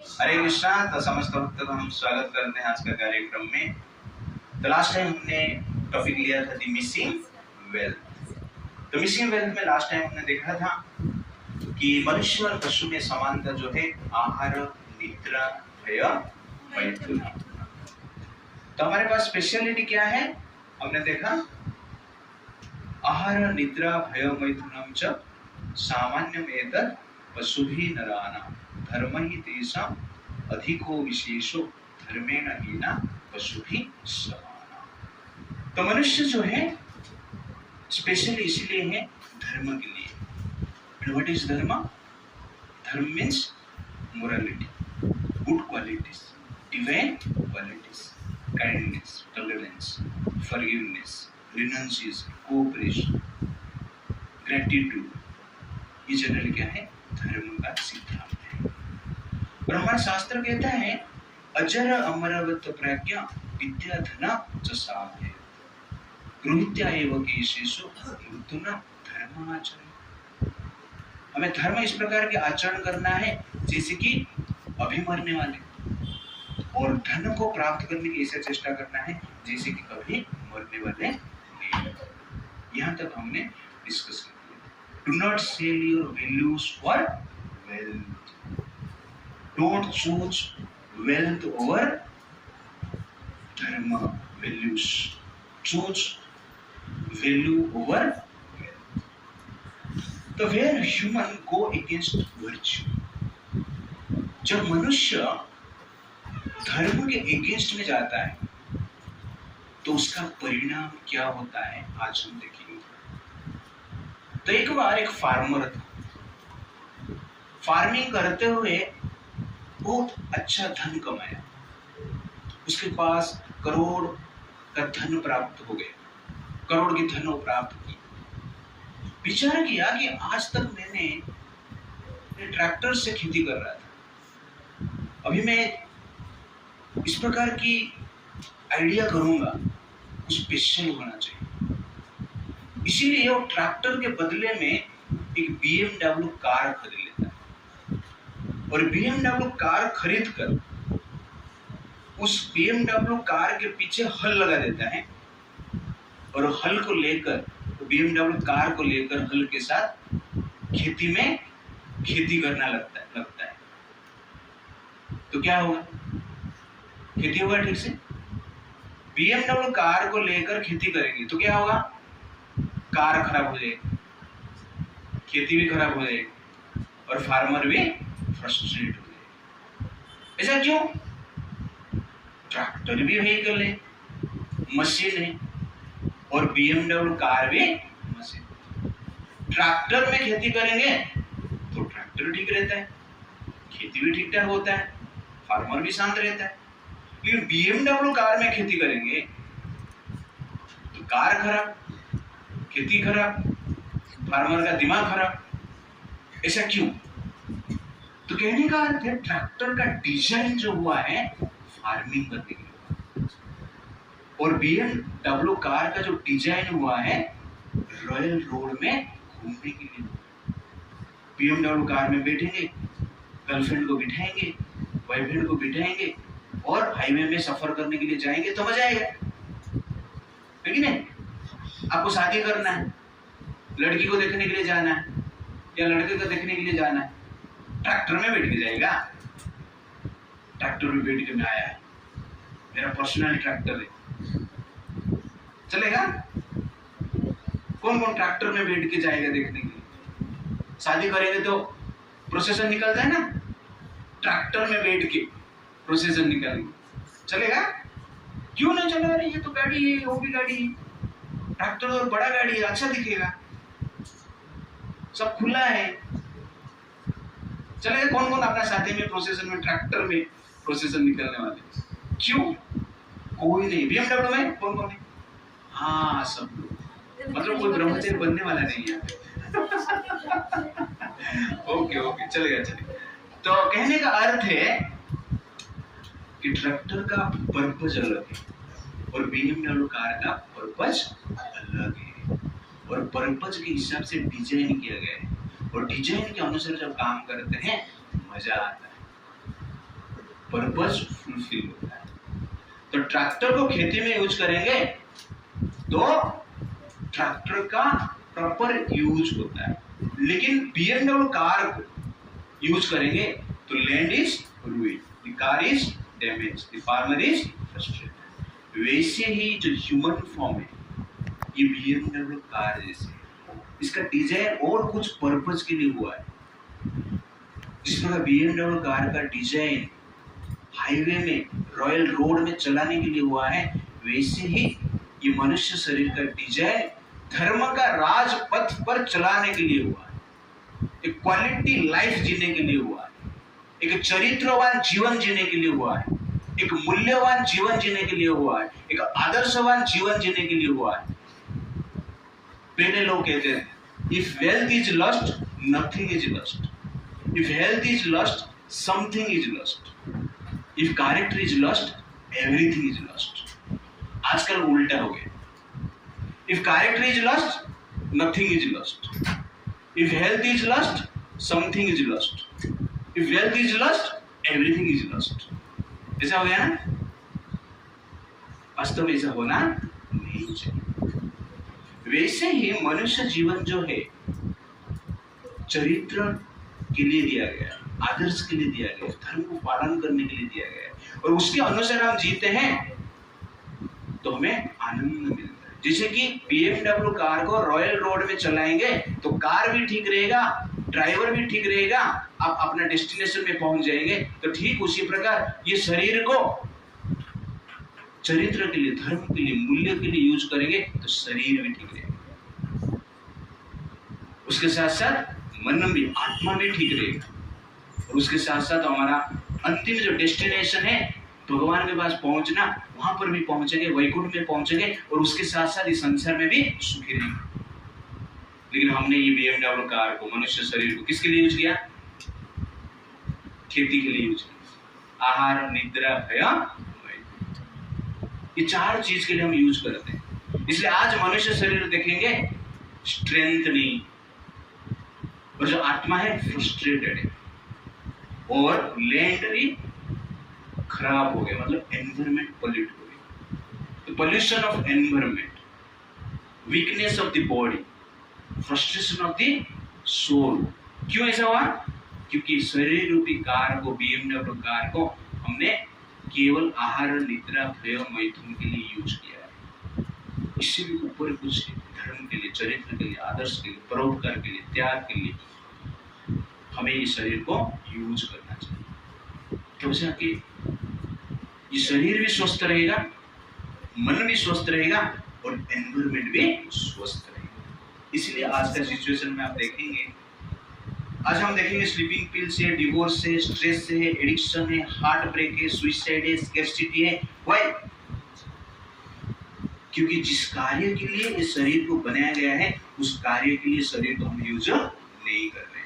हरे कृष्णा। तो समस्त भक्तों का हम स्वागत करते हैं आज का कार्यक्रम में। तो लास्ट टाइम हमने टॉपिक लिया था द मिसिंग वेल्थ। तो मिसिंग वेल्थ में लास्ट टाइम हमने देखा था कि मनुष्य और पशु में समानता जो है आहार, निद्रा, भय, मैथुन। तो हमारे पास स्पेशलिटी क्या है हमने देखा, आहार, निद्रा, भय, मैथुनम च सामान्यम एतत् पशुभिः नराणां धर्महि तेषाम् अधिको विशेषो धर्मेण हीना पशुभिः समानाः। तो मनुष्य जो है स्पेशली इसलिए है धर्म के लिए। And what is dharma? Dharma means morality, good qualities, divine qualities, kindness, tolerance, forgiveness, renunciation, cooperation, gratitude। ये जनरल क्या है? धर्म का सिद्धांत है। और हमारा शास्त्र कहता है अजर अमरवत प्रज्ञा विद्या धना च साधय गृहीत्या एव केशेषु मृत्युना धर्माचरण। हमें धर्म इस प्रकार के आचरण करना है जैसे कि अभी मरने वाले, और धन को प्राप्त करने की ऐसा चेष्टा करना है जैसे कि कभी मरने वाले नहीं। यहाँ तक हमने डिस्कस किया। Do not sell your values for wealth. Don't choose wealth over dharma, values. Choose value over wealth. तो where human go against virtue, जब मनुष्य धर्म के अगेंस्ट में जाता है तो उसका परिणाम क्या होता है आज हम देखेंगे। तो एक बार एक फार्मर था, फार्मिंग करते हुए बहुत अच्छा धन कमाया, उसके पास करोड़ का धन प्राप्त हो गया, करोड़ की धन प्राप्त की। विचार किया कि आज तक मैंने ट्रैक्टर से खेती कर रहा था, अभी मैं इस प्रकार की आइडिया करूंगा, कुछ स्पेशल होना चाहिए। इसीलिए वो ट्रैक्टर के बदले में एक BMW कार खरीद लेता है, और BMW कार खरीद कर उस BMW कार के पीछे हल लगा देता है, और हल को लेकर BMW कार को लेकर हल के साथ खेती में खेती करना लगता है। तो क्या होगा? खेती होगा ठीक से। BMW कार को लेकर खेती करेंगे तो क्या होगा? कार खराब हो जाएगी, खेती भी खराब हो जाएगी, और फार्मर भी फ्रस्ट्रेट हो जाएगा। ऐसा क्यों? ट्रैक्टर भी व्हीकल है, मशीन है, और BMW कार भी मशीन। ट्रैक्टर में खेती करेंगे तो ट्रैक्टर ठीक रहता है, खेती भी ठीक ठाक होता है, फार्मर भी शांत रहता है। लेकिन BMW कार में खेती करेंगे तो कार खराब, खेती खराब, फार्मर का दिमाग खराब। ऐसा क्यों? तो कहने का अर्थ है ट्रैक्टर का डिजाइन जो हुआ है फार्मिंग करने के लिए, और BMW कार का जो डिजाइन हुआ है रॉयल रोड में घूमने के लिए। BMW कार में बैठेंगे, गर्लफ्रेंड को बिठाएंगे, बॉयफ्रेंड को बिठाएंगे, और हाईवे में सफर करने के लिए जाएंगे तो मजा आएगा, है कि नहीं? आपको शादी करना है, लड़की को देखने के लिए जाना है या लड़के को देखने के लिए जाना है, ट्रैक्टर में बैठ के जाएगा। ट्रैक्टर में बैठ के मैं आया है, मेरा पर्सनल ट्रैक्टर है, चलेगा? कौन कौन ट्रैक्टर में बैठ के जाएगा देखने के लिए? शादी करेंगे तो प्रोसेसन निकलता है ना, ट्रैक्टर में बैठ के प्रोसेसन निकालेंगे, चलेगा? क्यों नहीं चलेगा? अरे ये तो गाड़ी है, वो भी गाड़ी है, ट्रैक्टर और बड़ा गाड़ी है, अच्छा दिखेगा, सब खुला है, चलेगा? कौन कौन अपना साथी में प्रोसेसन में ट्रैक्टर में प्रोसेसन निकलने वाले? क्यों? कोई नहीं। BMW में कौन कौन है? हाँ, सब लोग, मतलब कोई ब्रह्मचारी बनने वाला नहीं है। ओके, चलेगा। तो कहने का अर्थ है कि ट्रैक्टर का पर्पज अलग है और BMW कार का पर्पज अलग है, और पर्पज के हिसाब से डिजाइन किया गया है, और डिजाइन के अनुसार जब काम करते हैं मजा आता है। पर्पस फुलफिल होता है। तो ट्रैक्टर को खेती में यूज करेंगे तो ट्रैक्टर का प्रॉपर यूज होता है, लेकिन BMW कार को यूज करेंगे तो land is ruined, the car is damage, the farmer is frustrated. वैसे ही जो ह्यूमन फॉर्म है ये BMW कार जैसे, इसका डिजाइन और कुछ पर्पस के लिए हुआ है। जिस प्रकार BMW कार का डिजाइन हाईवे में रॉयल रोड में चलाने के लिए हुआ है, वैसे ही ये मनुष्य शरीर का डिजाइन धर्म का राजपथ पर चलाने के लिए हुआ है, एक क्वालिटी लाइफ जीने के लिए हुआ है, एक चरित्रवान जीवन जीने के लिए हुआ है, एक मूल्यवान जीवन जीने के लिए हुआ है, एक आदर्शवान जीवन जीने के लिए हुआ है। पहले लोग कहते हैं if wealth is lost nothing is lost, if health is lost something is lost, if character is lost everything is lost. आजकल उल्टा हो गया, if character is lost nothing is lost, if health is lost something is lost, if wealth is lost everything is lost. ऐसा हो गया ना? वास्तव में ऐसा होना नहीं चाहिए। वैसे ही मनुष्य जीवन जो है चरित्र के लिए दिया गया है, आदर्श के लिए दिया गया है, धर्म को पालन करने के लिए दिया गया है, और उसके अनुसार हम जीते हैं तो हमें आनंद मिलता है। जैसे कि BMW कार को रॉयल रोड में चलाएंगे तो कार भी ठीक रहेगा, ड्राइवर भी ठीक रहेगा, आप अपना डेस्टिनेशन में पहुंच जाएंगे। तो ठीक उसी प्रकार ये शरीर को चरित्र के लिए, धर्म के लिए, मूल्य के लिए यूज करेंगे तो शरीर भी ठीक रहेगा, उसके साथ साथ मन भी, आत्मा भी ठीक रहेगा, और उसके साथ साथ हमारा अंतिम जो डेस्टिनेशन है भगवान के पास पहुंचना, वहां पर भी पहुंचेंगे, वैकुंठ में पहुंचेंगे, और उसके साथ साथ इस संसार में भी सुखी रहेंगे। लेकिन हमने ये BMW कार को, मनुष्य शरीर को किसके लिए यूज किया? खेती के लिए यूज किया। आहार, निद्रा, भय, ये चार चीज के लिए हम यूज करते हैं। इसलिए आज मनुष्य शरीर देखेंगे स्ट्रेंथ नहीं, और जो आत्मा है फ्रस्ट्रेटेड है, और लैंड भी खराब हो गया, मतलब एनवायरमेंट पॉल्यूट हो गया। तो pollution of environment, weakness of the body, frustration of the soul. क्यों ऐसा हुआ? क्योंकि शरीर रूपी कार को, BMW कार को हमने केवल आहार, निद्रा, भय, मैथुन के लिए यूज किया है। इससे भी ऊपर कुछ धर्म के लिए, चरित्र के लिए, आदर्श के लिए, परोपकार के लिए, त्याग के लिए हमें इस शरीर को यूज करना चाहिए। तब से कि ये शरीर भी स्वस्थ रहेगा, मन भी स्वस्थ रहेगा, और एनवायरमेंट भी स्वस्थ रहेगा। इसलिए आज का सिचुएशन में आप देखेंगे, आज हम देखेंगे स्लीपिंग पिल से, डिवोर्स से, स्ट्रेस से है, एडिक्शन है, हार्ट ब्रेक है, सुइसाइड है, स्कैर्सिटी है। व्हाई? क्योंकि जिस कार्य के लिए इस शरीर को बनाया गया है, उस कार्य के लिए शरीर को हम यूज नहीं कर रहे हैं।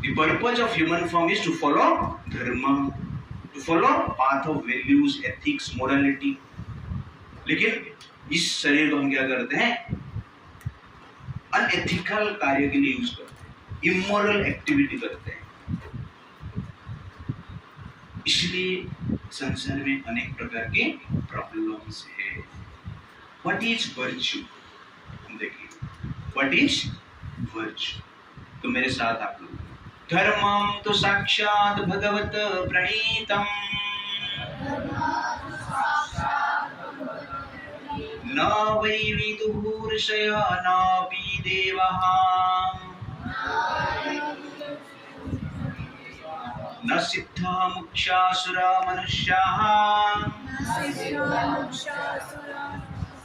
The purpose of human form is to follow dharma, to follow path of values, ethics, morality. लेकिन इस शरीर को हम क्या करते हैं? अनएथिकल कार्य के लिए यूज करते हैं, इमोरल एक्टिविटी करते हैं। इसलिए संसार में अनेक प्रकार के प्रॉब्लम्स है। What is virtue? देखिए, व्हाट इज वर्च्यू? तो मेरे साथ आप लोग, धर्मम तो साक्षात भगवत प्रणीतम, न वै विदुर्षया नापि देवः, न सिद्धा मुक्षासुरा मनुष्याः,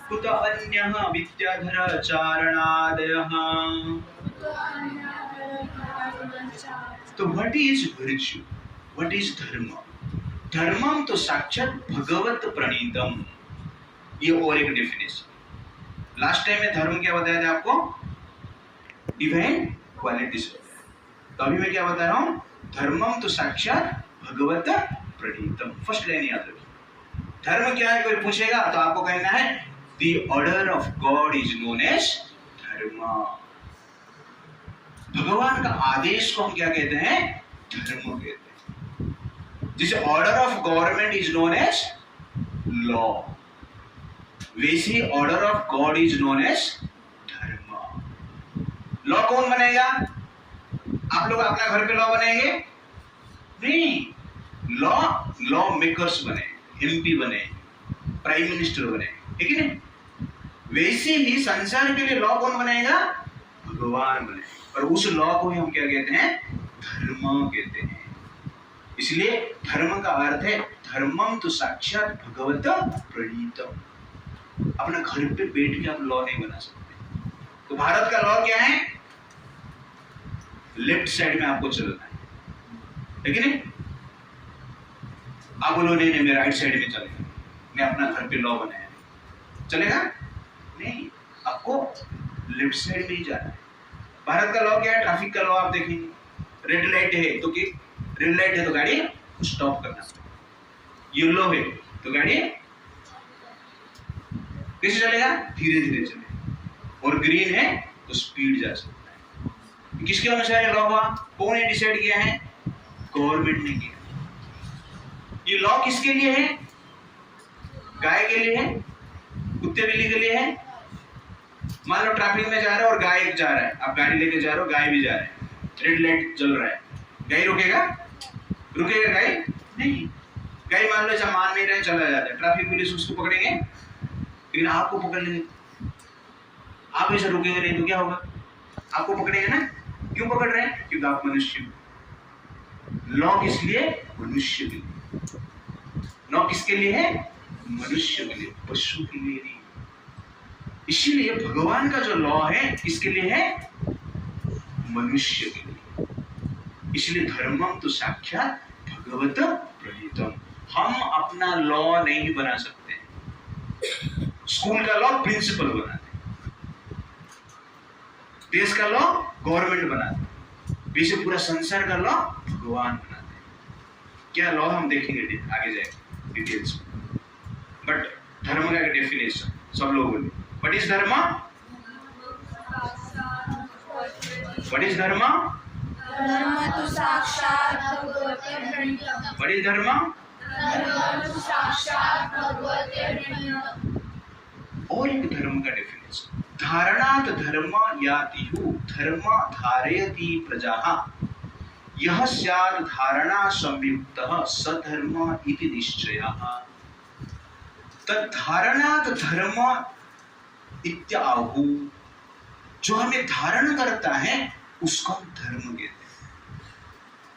कुत अन्यः विद्याधर चारणादयः। तो what is virtue? What is धर्म? धर्मम तो साक्षात भगवत प्रणीतम, ये और एक डेफिनेशन। लास्ट टाइम में धर्म क्या बताया था आपको? डिवाइन क्वालिटीज बताया। तो अभी मैं क्या बता रहा हूं? धर्मम तो साक्षात भगवत प्रणीतम। फर्स्ट लाइन याद रखिए। धर्म क्या है? कोई पूछेगा तो आपको कहना है the order of God is known as dharma. भगवान का आदेश को हम क्या कहते हैं? धर्म कहते हैं। जिसे order of government is known as law, वैसे ही order of God is known as dharma. Law कौन बनेगा? आप लोग अपना घर पे लॉ बनाएंगे? नहीं, लॉ मेकर्स बने, एमपी बने, प्राइम मिनिस्टर बने, ठीक है ना? वैसे ही संसार के लिए लॉ कौन बनाएगा? भगवान बने। और उस लॉ को ही हम क्या कहते हैं? धर्म कहते हैं। इसलिए धर्म का अर्थ है धर्मम तो साक्षात भगवत प्रणीतम। अपना घर पे बैठ के आप लॉ नहीं बना सकते। तो भारत का लॉ क्या है? लेफ्ट साइड में आपको चलना है कि नहीं? आप बोलो नहीं, मैं राइट साइड में चलेगा, मैं अपना घर पे लॉ बनाया, चलेगा नहीं, आपको लेफ्ट साइड में ही जाना है। भारत का लॉ क्या है? ट्रैफिक का लॉ आप देखेंगे, रेड लाइट है तो रेड लाइट है तो गाड़ी स्टॉप करना, येलो है तो गाड़ी कैसे चलेगा? धीरे धीरे चले, और ग्रीन है तो स्पीड जा सकता है। किसके अनुसार लॉ हुआ? कौन ने डिसाइड किया है? गवर्नमेंट ने किया। ये लॉ किसके लिए है? गाय के लिए है, कुत्ते बिल्ली के लिए है। मान लो ट्रैफिक में जा रहा है और गाय जा रहा है, आप गाड़ी लेके जा रहे हो, गाय भी जा रहा है, रेड लाइट चल रहा है, गाय रुकेगा? रुकेगा गाय? नहीं। गाय मान लो ऐसा मान नहीं रहे, चला जाता है, ट्रैफिक पुलिस उसको पकड़ेंगे, लेकिन आपको पकड़ लेंगे। आप ऐसा रुकेंगे नहीं तो क्या होगा? आपको पकड़ेंगे ना। क्यों पकड़ रहे हैं? क्योंकि आप मनुष्य हो। लॉ किस लिए? मनुष्य के लिए। लॉ किसके लिए है? मनुष्य के लिए, पशु के लिए नहीं। इसीलिए भगवान का जो लॉ है किसके लिए है? मनुष्य के लिए। इसलिए धर्मम तो साक्षात भगवत प्रणीतम। हम अपना लॉ नहीं बना सकते। स्कूल का लॉ प्रिंसिपल बनाते, देश का लॉ गवर्नमेंट बनाते, वैसे पूरा संसार का लॉ भगवान बनाते। क्या लॉ हम देखेंगे आगे जाएगा डिटेल्स में। बट धर्म का डेफिनेशन सब लोग बोले, व्हाट इज धर्म? व्हाट इज धर्म? धर्म तो साक्षात भगवते प्रणीतम। व्हाट इज धर्म? धर्म तो साक्षात भगवते प्रणीतम। और एक धर्म का डेफिनेशन, धारणात धर्म यातिहु धर्म धारयति प्रजाः यह स्यात् धारणा संयुक्तः सधर्म इति निश्चयः। तद्धारणात धर्म इत्याहु, जो हमें धारण करता है उसको हम धर्म कहते हैं।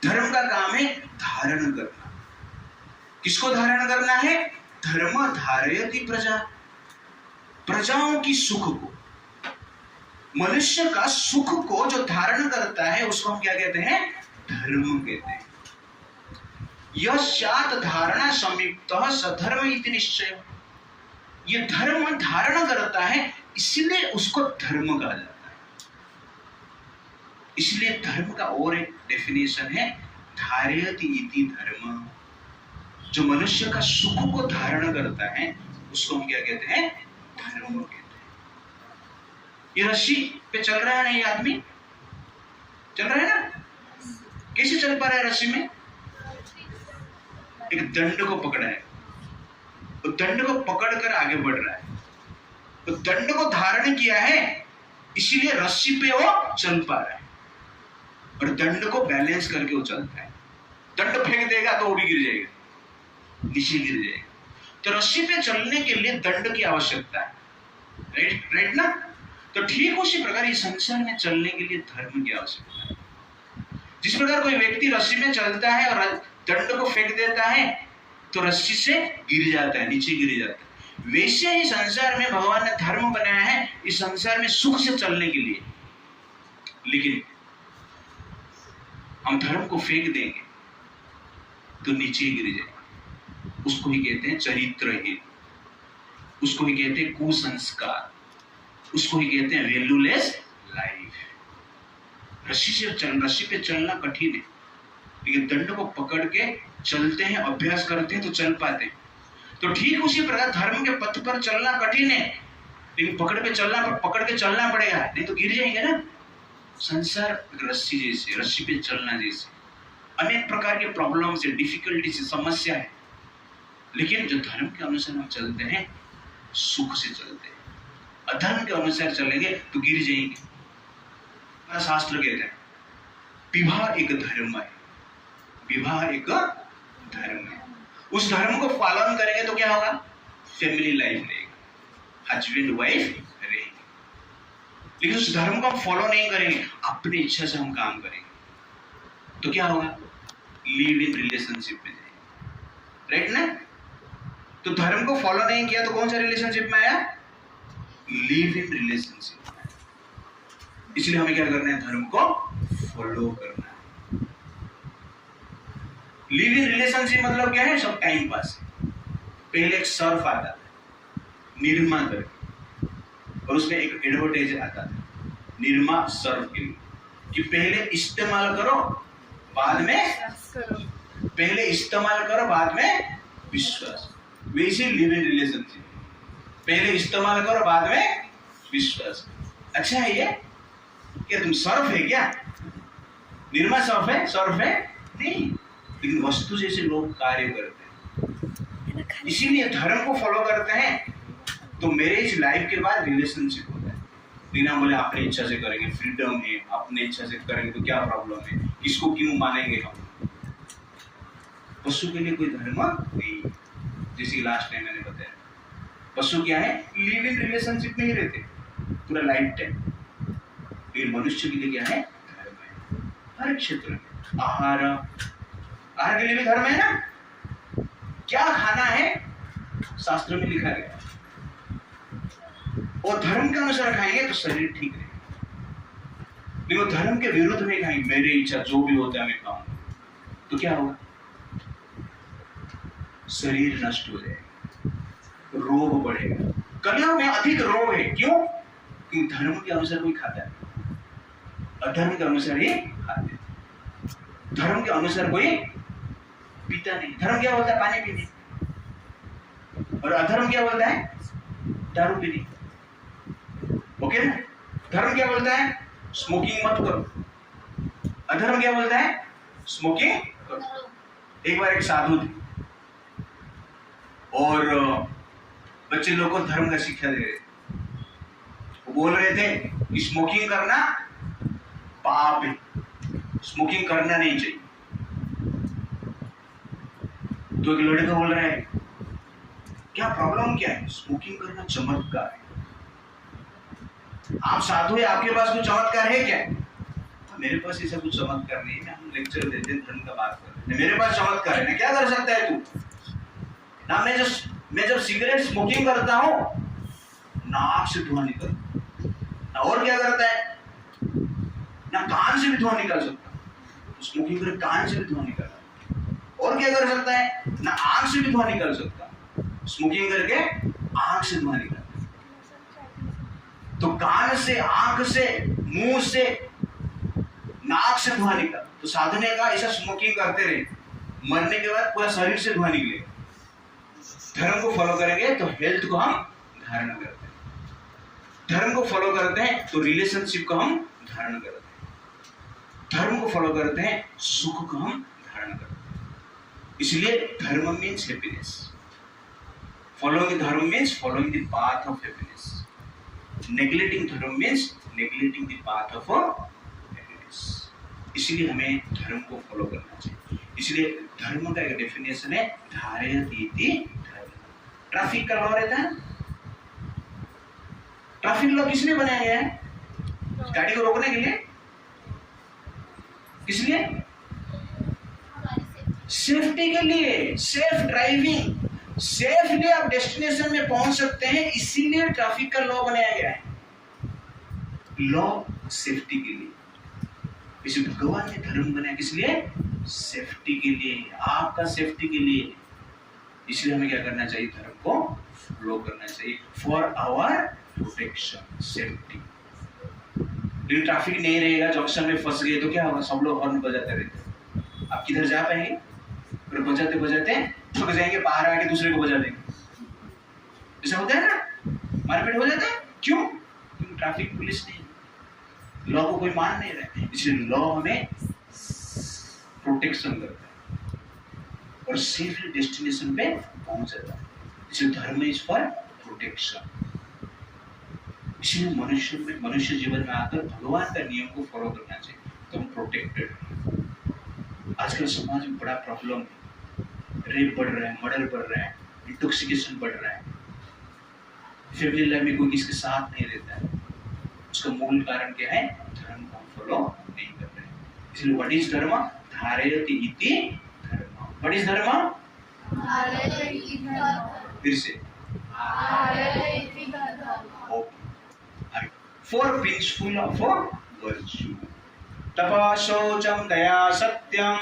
धर्म का काम है धारण करना। किसको धारण करना है? धर्म धारयति प्रजा, प्रजाओं की सुख को, मनुष्य का सुख को जो धारण करता है उसको हम क्या कहते हैं? धर्म कहते हैं। यह स्यात् धारणा संयुक्तः सधर्म इति निश्चय। ये धर्म धारण करता है इसलिए उसको धर्म कहा जाता है। इसलिए धर्म का और एक डेफिनेशन है धारयति इति धर्म। जो मनुष्य का सुख को धारण करता है उसको हम क्या कहते हैं? धर्म कहते हैं। ये रस्सी पे चल रहा है ना, ये आदमी चल रहा है ना, कैसे चल पा रहा है? रस्सी में एक दंड को पकड़ा है, तो दंड को पकड़कर आगे बढ़ रहा है। तो दंड को धारण किया है इसीलिए रस्सी पे वो चल पा रहा है, और दंड को बैलेंस करके वो चलता है। दंड फेंक देगा तो वो भी गिर जाएगा, नीचे गिर जाएगा। तो रस्सी पे चलने के लिए दंड की आवश्यकता है, राइट ना? तो ठीक उसी प्रकार इस संसार में चलने के लिए धर्म की आवश्यकता है। जिस प्रकार कोई व्यक्ति रस्सी में चलता है और दंड को फेंक देता है तो रस्सी से गिर जाता है, नीचे गिर जाता है। वैसे ही संसार में भगवान ने धर्म बनाया है इस संसार में सुख से चलने के लिए। लेकिन हम धर्म को फेंक देंगे तो नीचे ही गिर जाएगा। उसको ही कहते हैं चरित्रहीन, उसको ही कहते हैं कुसंस्कार, उसको ही कहते हैं वैल्यूलेस लाइफ। रस्सी पे चलना कठिन है, लेकिन दंड को पकड़ के चलते हैं, अभ्यास करते हैं तो चल पाते हैं। तो ठीक उसी प्रकार धर्म के पथ पर चलना कठिन है, लेकिन पकड़ के चलना पड़ेगा, नहीं तो गिर जाएंगे ना। संसार रस्सी जैसे, रस्सी पे चलना जैसे। अनेक प्रकार के प्रॉब्लम से, डिफिकल्टी से, समस्या है, लेकिन जो धर्म के अनुसार हम चलते हैं सुख से चलते हैं। अधर्म के अनुसार चलेंगे तो गिर जाएंगे। हमारा शास्त्र कहते हैं विवाह एक धर्म है, विवाह एक धर्म है। उस धर्म को पालन करेंगे तो क्या होगा? फैमिली लाइफ रहेगा, हस्बैंड वाइफ रहेगी। लेकिन उस धर्म को हम फॉलो नहीं करेंगे, अपनी इच्छा से हम काम करेंगे तो क्या होगा? लिव इन रिलेशनशिप में जाएंगे, राइट ना? तो धर्म को फॉलो नहीं किया तो कौन सा रिलेशनशिप में आया? लिव इन रिलेशनशिप में। इसलिए हमें क्या करना है? धर्म को फॉलो करना है। लिव इन रिलेशनशिप मतलब क्या है? सब टाइम पास है। पहले एक सर्फ आता था निरमा करके, और उसमें एक एडवर्टाइज आता था निरमा सर्फ के लिए कि पहले इस्तेमाल करो बाद में, पहले इस्तेमाल करो बाद में विश्वास। वैसे लिव इन रिलेशनशिप, पहले इस्तेमाल करो बाद में विश्वास। अच्छा है ये? क्या तुम सर्फ है क्या? निरमा सर्फ है? सर्फ है नहीं, लेकिन वस्तु जैसे लोग कार्य करते हैं। इसीलिए धर्म को फॉलो करते हैं तो मैरिज लाइफ के बाद रिलेशनशिप होता है। बिना बोले अपनी इच्छा से करेंगे, फ्रीडम है, अपनी इच्छा से करेंगे तो क्या प्रॉब्लम है? किसको क्यों मानेंगे हम? पशु के लिए कोई धर्म नहीं, जैसे लास्ट टाइम मैंने बताया। पशु क्या है? लिव इन रिलेशनशिप में ही रहते पूरा लाइफ टाइम। लेकिन मनुष्य के लिए क्या है? धर्म है हर क्षेत्र में। आहार, आहार के लिए भी धर्म है ना? क्या खाना है शास्त्र में लिखा गया, और धर्म के अनुसार खाएंगे तो शरीर ठीक रहेगा। लेकिन धर्म के विरुद्ध में खाएंगे, मेरी इच्छा जो भी होता है मैं खाऊंगा, तो क्या होगा? शरीर नष्ट हो जाएगा, रोग बढ़ेगा। कलियुग में अधिक रोग है। क्यों? क्योंकि धर्म के अनुसार कोई खाता है, अधर्म के अनुसार ही खाते। धर्म के अनुसार कोई पीता नहीं। धर्म क्या बोलता है? पानी पीने। और अधर्म क्या बोलता है? दारू पीने। ओके ना? धर्म क्या बोलता है? स्मोकिंग मत करो। अधर्म क्या बोलता है? स्मोकिंग करो। एक बार एक साधु थे और बच्चे लोग को धर्म का शिक्षा दे रहे थे। वो बोल रहे थे कि स्मोकिंग करना पाप है, स्मोकिंग करना नहीं चाहिए। तो एक लड़का बोल रहा है क्या प्रॉब्लम क्या है? स्मोकिंग करना चमत्कार है। आप साधु है, आपके पास कुछ चमत्कार है क्या? मेरे पास ऐसा कुछ चमत्कार नहीं है, हम लेक्चर देते हैं, धर्म का बात करते हैं। मेरे पास चमत्कार है ना, क्या कर सकता है तू? ना मैं जब सिगरेट स्मोकिंग करता हूं नाक से धुआं निकल, ना और क्या करता है? ना कान से भी धुआं निकल सकता, तो स्मोकिंग करके कान से भी धुआं निकल। और क्या कर सकता है? ना आंख से भी धुआं निकल सकता, स्मोकिंग करके आंख से धुआं निकल। तो कान से, आंख से, मुंह से, नाक से धुआं निकल। तो साधु ने कहा ऐसा स्मोकिंग करते रहे, मरने के बाद पूरा शरीर से धुआं निकलेगा। धर्म को फॉलो करेंगे तो हेल्थ को हम धारण करते हैं, धर्म को फॉलो करते हैं तो रिलेशनशिप को हम धारण करते हैं, धर्म को फॉलो करते हैं सुख को हम धारण करते हैं। इसलिए धर्म means happiness. Following dharma means following the path of happiness. Neglecting dharma means neglecting the path of happiness. इसलिए हमें धर्म को फॉलो करना चाहिए। इसलिए धर्म का एक डेफिनेशन है धारयति धर्म। ट्रैफिक का लॉ रहता है। ट्रैफिक लॉ किसने बनाया गया है? गाड़ी को रोकने के लिए। किस लिए? सेफ्टी के लिए, सेफ ड्राइविंग, सेफली आप डेस्टिनेशन में पहुंच सकते हैं, इसीलिए ट्रैफिक का लॉ बनाया गया है। लॉ सेफ्टी के लिए। इसे भगवान ने धर्म बनाया किस लिए? सेफ्टी के लिए, आपका सेफ्टी के लिए। इसलिए हमें क्या करना चाहिए? धर्म को फॉलो करना चाहिए फॉर आवर प्रोटेक्शन, सेफ्टी। लेकिन ट्रैफिक नहीं रहेगा, जंक्शन में फंस गए तो क्या होगा? सब लोग हॉर्न बजाते रहते, आप किधर जा पाएंगे? फिर बजाते बजाते थक जाएंगे, बाहर आके दूसरे को बजा देंगे। ऐसा होता है ना, मारपीट हो जाता है। क्यों? क्योंकि ट्रैफिक पुलिस नहीं, लॉ को कोई मान नहीं रहा है। इसलिए लॉ हमें प्रोटेक्शन करता है और सेफली डेस्टिनेशन पे पहुंच जाता है। इसलिए धर्म इज फॉर प्रोटेक्शन। इसलिए मनुष्य जीवन में आकर भगवान का नियम को फॉलो करना चाहिए, तो हम प्रोटेक्टेड। आजकल समाज में बड़ा प्रॉब्लम है, रेप बढ़ रहा है, मर्डर बढ़ रहा है, इंटॉक्सिकेशन बढ़ रहा है, फैमिली लाइफ में कोई किसके साथ नहीं रहता है। उसका मूल कारण क्या है? धर्म को फॉलो नहीं कर रहे हैं। इसलिए व्हाट इज धर्म? धारयति इति धर्म। व्हाट इज धर्म? फिर से फोर प्रिंसिपल ऑफ वर्च्यू। तपा शौचम दया सत्यम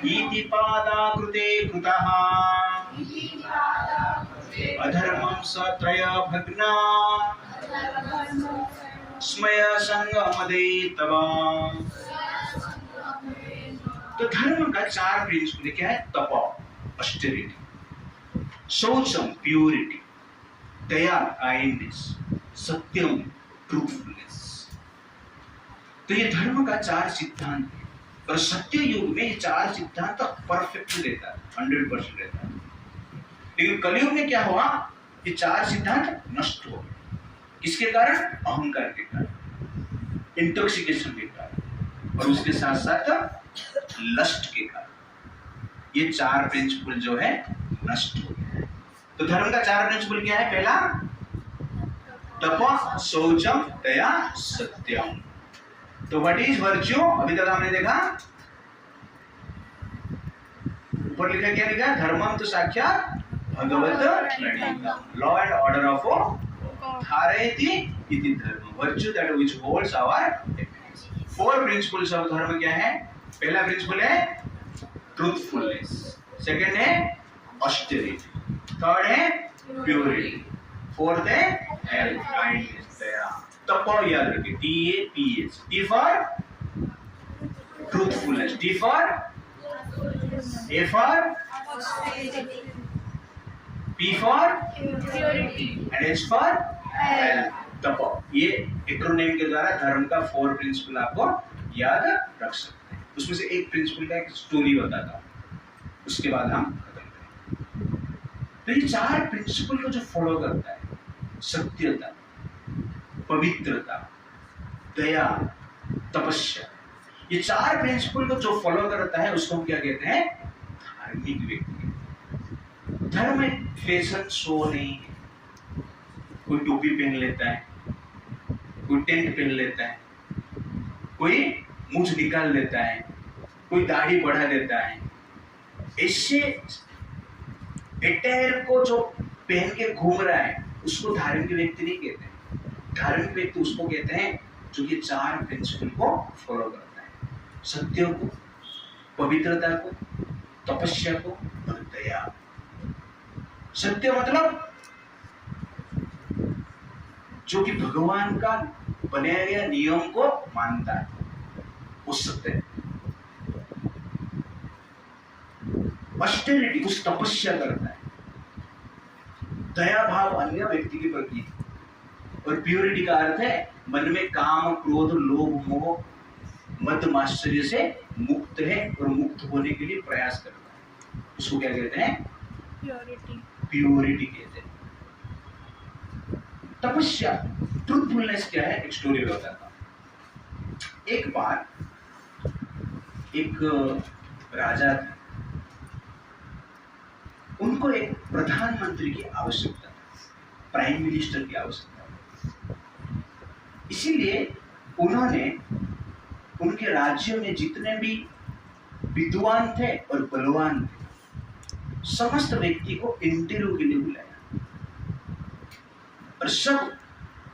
इति पादा कृते कृतः अधर्मं सत्रय भग्ना स्मय संगमदे तवा। तो धर्म का चार प्रिंसिपल क्या है? तप, ऑस्टेरिटी, शौचम, प्योरिटी, दया, काइंडनेस, सत्यम, ट्रूथफुलनेस। तो ये धर्म का चार सिद्धांत है और सत्य युग में ये चार सिद्धांत परफेक्ट रहता है, 100% रहता है। लेकिन कलयुग में क्या हुआ? ये चार सिद्धांत नष्ट हो गए। किसके कारण? अहंकार के कारण, इंटॉक्सिकेशन के कारण और उसके साथ साथ लस्ट के कारण ये चार प्रिंसिपल जो है नष्ट हो गए। तो धर्म का चार प्रिंसिपल क्या है? पहला तप, शौचम, दया, सत्यम। तो व्हाट इज वर्च्यू? अभी तक हमने देखा ऊपर लिखा, क्या लिखा? धर्मम तो साक्षात भगवत प्रणीतम, लॉ एंड ऑर्डर ऑफ धारयति इति धर्म, virtue that which holds our happiness. Four principles of dharma क्या है? पहला प्रिंसिपल है ट्रूथफुलनेस, सेकंड है ऑस्टेरिटी, थर्ड है प्योरिटी, फोर्थ है हेल्थ, काइंडनेस, दया। तप याद रखिए, TAPS, T for truthfulness, T for A for P for and H for health. तप, ये एक्रोनिम के द्वारा धर्म का फोर प्रिंसिपल आपको याद रख सकते हैं। उसमें से एक प्रिंसिपल का एक स्टोरी बताता हूं, उसके बाद हम खत्म करेंगे। तो ये चार प्रिंसिपल को जो फॉलो करता है, सत्यता, पवित्रता, दया, तपस्या, ये चार प्रिंसिपल को जो फॉलो करता है उसको हम क्या कहते हैं? धार्मिक व्यक्ति। धर्म एक फैशन शो नहीं है। कोई टोपी पहन लेता है, कोई टेंट पहन लेता है, कोई मूंछ निकाल लेता है, कोई दाढ़ी बढ़ा देता है। ऐसे एटायर को जो पहन के घूम रहा है उसको धार्मिक व्यक्ति नहीं कहते हैं। धार्मिक व्यक्ति उसको कहते हैं जो ये चार प्रिंसिपल को फॉलो करता है, सत्य को, पवित्रता को, तपस्या को और दया। सत्य मतलब जो कि भगवान का बनाया गया नियम को मानता है, वो सत्य है। ऑस्टेरिटी, उस तपस्या करता है। दया भाव अन्य व्यक्ति के प्रति। और प्योरिटी का अर्थ है मन में काम, क्रोध, लोभ, मोह, मद, मात्सर्य से मुक्त है और मुक्त होने के लिए प्रयास करता है। उसको क्या कहते हैं? प्योरिटी कहते हैं। तपस्या, ट्रूथफुलनेस क्या है? एक स्टोरी बताता हूं। एक बार एक राजा थे, उनको एक प्रधानमंत्री की आवश्यकता थी, प्राइम मिनिस्टर की आवश्यकता थी। इसीलिए उन्होंने उनके राज्य में जितने भी विद्वान थे और बलवान थे, समस्त व्यक्ति को इंटरव्यू के लिए बुलाया और सब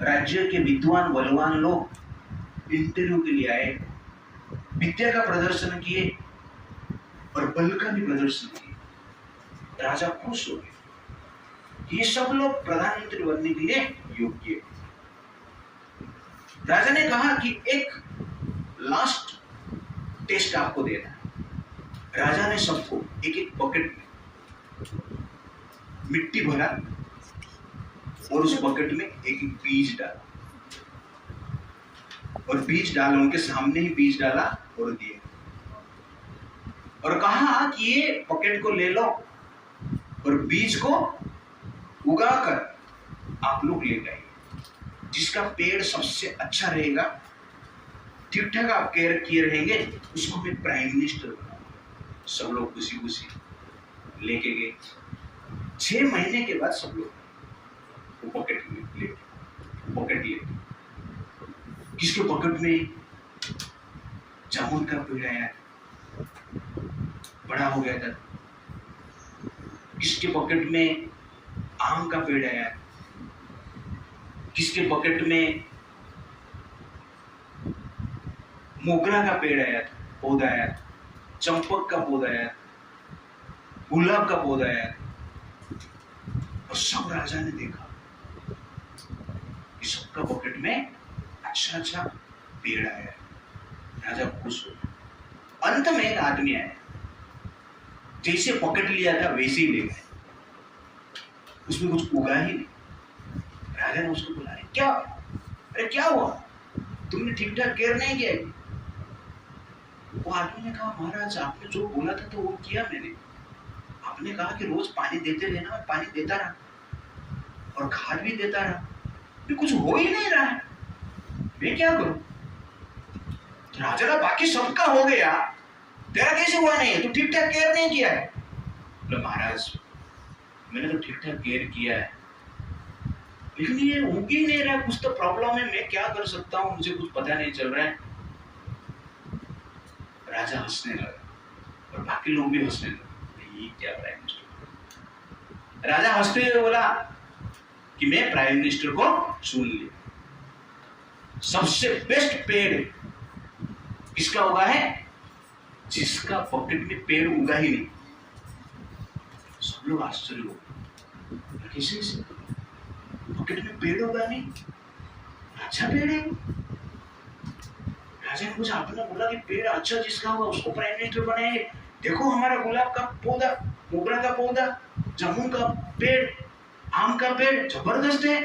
राज्य के विद्वान बलवान लोग इंटरव्यू के लिए आए, विद्या का प्रदर्शन किए और बल का भी प्रदर्शन किए। राजा खुश हो गए, ये सब लोग प्रधानमंत्री बनने के लिए योग्य हैं। राजा ने कहा कि एक लास्ट टेस्ट आपको देना है। राजा ने सबको एक एक बकेट में मिट्टी भरा और उस बकेट में एक एक बीज डाला और बीज डाला, उनके सामने ही बीज डाला और दिए, और कहा कि ये पॉकेट को ले लो और बीज को उगाकर आप लोग ले गए, जिसका पेड़ सबसे अच्छा रहेगा, ठीक ठाक आप केयर किए रहेंगे, उसको मैं प्राइम मिनिस्टर बनाऊंगा। सब लोग खुशी खुशी लेके गए। 6 महीने के बाद सब लोग वो पॉकेट ले, किसके पॉकेट में? जामुन का पेड़ आया, बड़ा हो गया था। किसके पॉकेट में? आम का पेड़ आया। किसके पॉकेट में? मोगरा का पेड़ आया था, पौधा आया था, चंपक का पौधा आया, गुलाब का पौधा आया। और सब राजा ने देखा कि सबका पॉकेट में अच्छा अच्छा पेड़ आया। राजा खुश हो। अंत में एक आदमी आया, जैसे पॉकेट लिया था वैसे ही ले गए, उसमें कुछ उगा ही नहीं। राजा ने उसको बुलाया, क्या? अरे क्या हुआ, तुमने ठीक ठाक केयर नहीं किया? वो आदमी ने कहा, महाराज आपने जो बोला था तो वो किया मैंने। आपने कहा कि रोज पानी देते रहना, मैं पानी देता रहा और खाद भी देता रहा, कुछ हो ही नहीं रहा है, मैं क्या करूं? तो राजा का बाकी सबका हो गया, तेरा कैसे हुआ नहीं है? तू ठीक ठाक केयर नहीं किया है। बोले महाराज मैंने तो ठीक ठाक केयर किया है, लेकिन ये उग ही नहीं रहा, कुछ तो प्रॉब्लम है, मैं क्या कर सकता हूँ, मुझे कुछ पता नहीं चल रहा है। राजा हंसने लगा और बाकी लोग भी हंसने लगे, ये क्या प्राइम मिनिस्टर? राजा हंसते हुए बोला कि मैं प्राइम मिनिस्टर को चुन लिया। सबसे बेस्ट पेड़ किसका उगा है? जिसका पॉकेट में पेड़ उगा ही नहीं। सब लोग आश्चर्य हो, कैसे पॉकेट में पेड़ उगा नहीं? अच्छा पेड़ है। राजा ने कुछ आपने बोला कि पेड़ अच्छा जिसका हुआ उसको प्राइम मिनिस्टर बनाएंगे। देखो हमारा गुलाब का पौधा, मोगरा का पौधा, जामुन का पेड़, आम का पेड़ जबरदस्त है।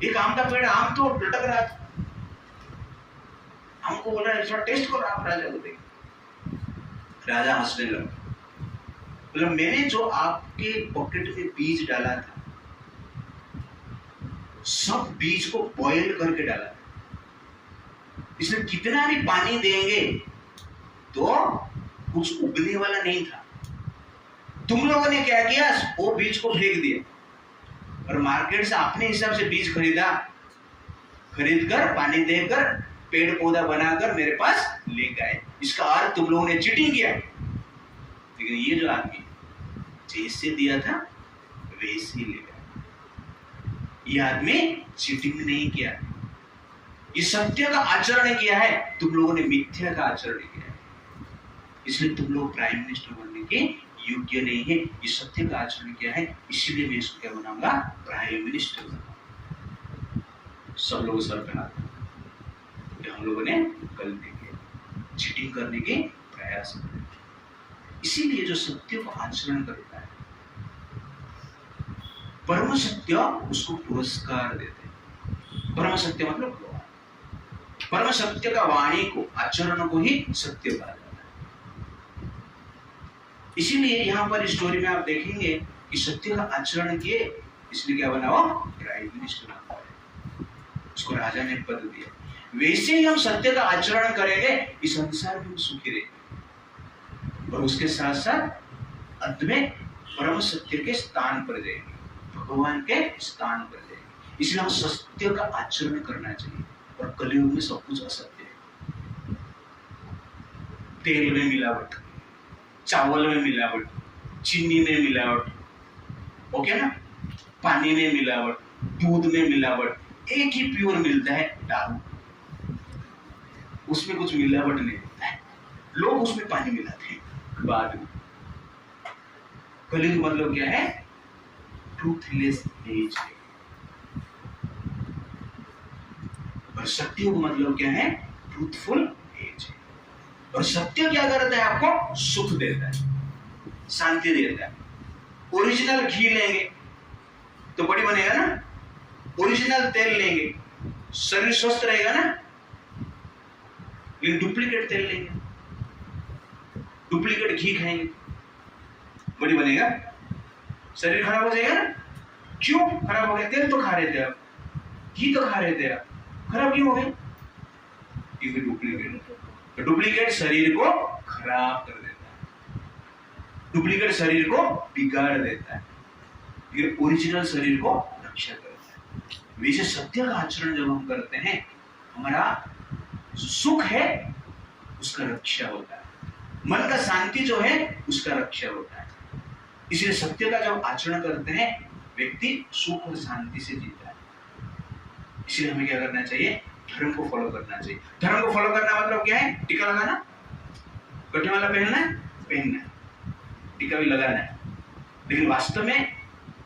एक आम का पेड़ आम तो लटक रहा था, हमको बोला थोड़ा टेस्ट करो आप। राजा को देख, राजा हंसने लगा, बोला मैंने जो आपके पॉकेट में बीज डाला था, सब बीज को बॉयल करके डाला, इसमें कितना भी पानी देंगे तो कुछ उगने वाला नहीं था। तुम लोगों ने क्या किया, वो बीज को फेंक दिया और मार्केट से अपने हिसाब से बीज खरीदा, खरीद कर पानी देकर पेड़ पौधा बनाकर मेरे पास लेकर आए। इसका अर्थ तुम लोगों ने चीटिंग किया। लेकिन ये जो आदमी जैसे दिया था वैसे ही ले गया। ये आदमी चीटिंग नहीं किया, ये सत्य का आचरण किया है, तुम लोगों ने मिथ्या का आचरण किया है। इसलिए तुम लोग प्राइम मिनिस्टर बनने के योग्य नहीं है। ये सत्य का आचरण किया है, इसलिए मैं इसको क्या बनाऊंगा? प्राइम मिनिस्टर बनाऊंगा। सब लोग सर पे हाथ, हम लोगों ने गलती की, चीटिंग करने के प्रयास किए। इसीलिए जो सत्य को आचरण करता है, परम सत्य उसको पुरस्कार देते हैं। परम सत्य मतलब परम सत्य का वाणी को, आचरण को ही सत्य कहा जाता है। इसीलिए यहाँ पर स्टोरी में आप देखेंगे कि सत्य का आचरण किए, इसलिए क्या बना? वो प्राइम मिनिस्टर बना, उसको राजा ने पद दिया। वैसे ही हम सत्य का आचरण करेंगे, इस संसार में हम सुखी रहेंगे और उसके साथ साथ अंत में परम सत्य के स्थान पर जाएंगे, भगवान के स्थान पर जाएंगे। इसलिए हम सत्य का आचरण करना चाहिए। और कलयुग में सब कुछ असत्य है। तेल में मिलावट, चावल में मिलावट, चीनी में मिलावट, ओके ना, पानी में मिलावट, दूध में मिलावट, एक ही प्योर मिलता है दारू, उसमें कुछ मिलावट नहीं होता है, लोग उसमें पानी मिलाते हैं बाद में। कलयुग मतलब क्या है? ट्रूथलेस एज है। और सत्ययुग मतलब क्या है? ट्रूथफुल एज है। और सत्य क्या करता है? आपको सुख देता है, शांति देता है। ओरिजिनल घी लेंगे तो बड़ी बनेगा ना, ओरिजिनल तेल लेंगे शरीर स्वस्थ रहेगा ना, लेकिन डुप्लीकेट तेल लेंगे, डुप्लीकेट घी खाएंगे, बॉडी बनेगा? शरीर खराब हो जाएगा ना। क्यों खराब हो गया? तेल तो खा रहे थे आप, घी तो खा रहे थे आप, खराब क्यों हो गए? क्योंकि डुप्लीकेट। तो डुप्लीकेट शरीर को खराब कर देता है, डुप्लीकेट शरीर को बिगाड़ देता है, ये ओरिजिनल शरीर को रक्षा करता है। वैसे सत्य का आचरण जब हम करते हैं, हमारा जो सुख है उसका रक्षा होता है, मन का शांति जो है उसका रक्षा होता है। इसलिए सत्य का जब आचरण करते हैं, व्यक्ति सुख और शांति से जीता है। इसलिए हमें क्या करना चाहिए? धर्म को फॉलो करना चाहिए। धर्म को फॉलो करना मतलब क्या है? टीका लगाना, कटे वाला पहनना है, पहनना है, टीका भी लगाना है, लेकिन वास्तव में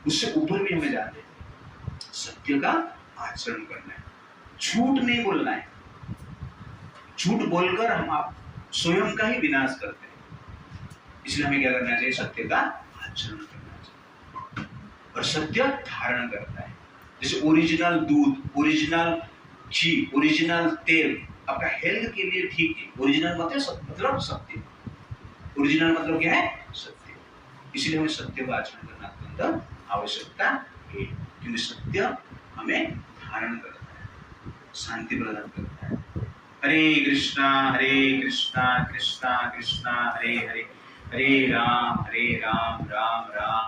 उससे ऊपर भी हमें जाते हैं, सत्य का आचरण करना है, झूठ नहीं बोलना है। झूठ बोलकर हम आप स्वयं का ही विनाश करते हैं। इसलिए हमें क्या करना चाहिए? सत्य का आचरण करना चाहिए। और सत्य धारण करता है। जैसे ओरिजिनल दूध, ओरिजिनल घी, ओरिजिनल तेल आपका हेल्थ के लिए ठीक है। ओरिजिनल मतलब सत्य, ओरिजिनल मतलब क्या है? सत्य। इसलिए हमें सत्य का आचरण करना अत्यंत आवश्यकता है, क्योंकि सत्य हमें धारण करता है, शांति प्रदान करता है। हरे कृष्णा कृष्णा कृष्णा हरे हरे, हरे राम राम राम